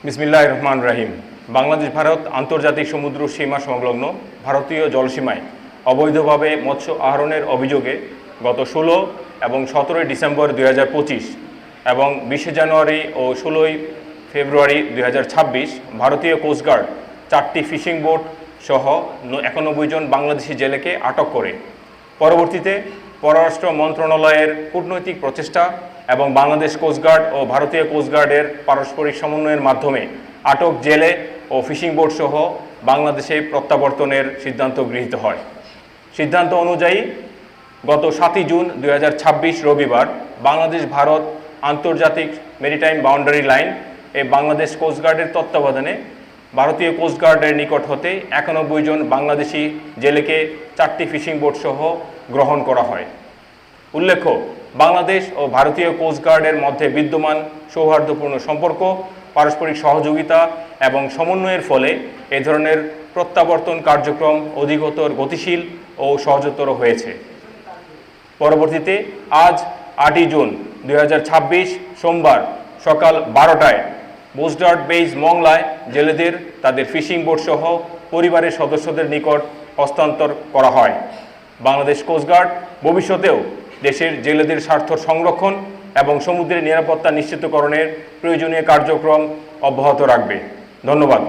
বিসমিল্লাহির রহমানির রহিম। বাংলাদেশ ভারত আন্তর্জাতিক সমুদ্র সীমা সংলগ্ন ভারতীয় জলসীমায় অবৈধভাবে মৎস্য আহরণের অভিযোগে গত 16 এবং 17 ডিসেম্বর 2025 এবং 20 জানুয়ারি ও 16 ফেব্রুয়ারি 2026 ভারতীয় কোস্টগার্ড 4টি ফিশিং বোট সহ 91 জন বাংলাদেশি জেলেকে আটক করে। পরবর্তীতে পররাষ্ট্র মন্ত্রণালয়ের কূটনৈতিক প্রচেষ্টা এবং বাংলাদেশ কোস্টগার্ড ও ভারতীয় কোস্টগার্ডের পারস্পরিক সমন্বয়ের মাধ্যমে আটক জেলে ও ফিশিং বোট সহ বাংলাদেশে প্রত্যাবর্তনের সিদ্ধান্ত গৃহীত হয়। সিদ্ধান্ত অনুযায়ী গত 7 জুন 2026 রবিবার বাংলাদেশ ভারত আন্তর্জাতিক মেরিটাইম বাউন্ডারি লাইন বাংলাদেশ কোস্টগার্ডের তত্ত্বাবধানে ভারতীয় কোস্টগার্ডের নিকট হতে 91 জন বাংলাদেশি জেলেকে 4টি ফিশিং বোট সহ গ্রহণ করা হয়। উল্লেখ্য, বাংলাদেশ ও ভারতীয় কোস্টগার্ডের মধ্যে বিদ্যমান সৌহার্দ্যপূর্ণ সম্পর্ক, পারস্পরিক সহযোগিতা এবং সমন্বয়ের ফলে এ ধরনের প্রত্যাবর্তন কার্যক্রম অধিকতর গতিশীল ও সহজতর হয়েছে। পরবর্তীতে আজ 8 জুন 2026 সোমবার সকাল 12টায় কোস্টগার্ড বেজ মংলায় জেলেদের তাদের ফিশিং বোট সহ পরিবারের সদস্যদের নিকট হস্তান্তর করা হয়। বাংলাদেশ কোস্টগার্ড ভবিষ্যতেও দেশের জেলেদের স্বার্থ সংরক্ষণ এবং সমুদ্রের নিরাপত্তা নিশ্চিতকরণের প্রয়োজনীয় কার্যক্রম অব্যাহত রাখবে। ধন্যবাদ।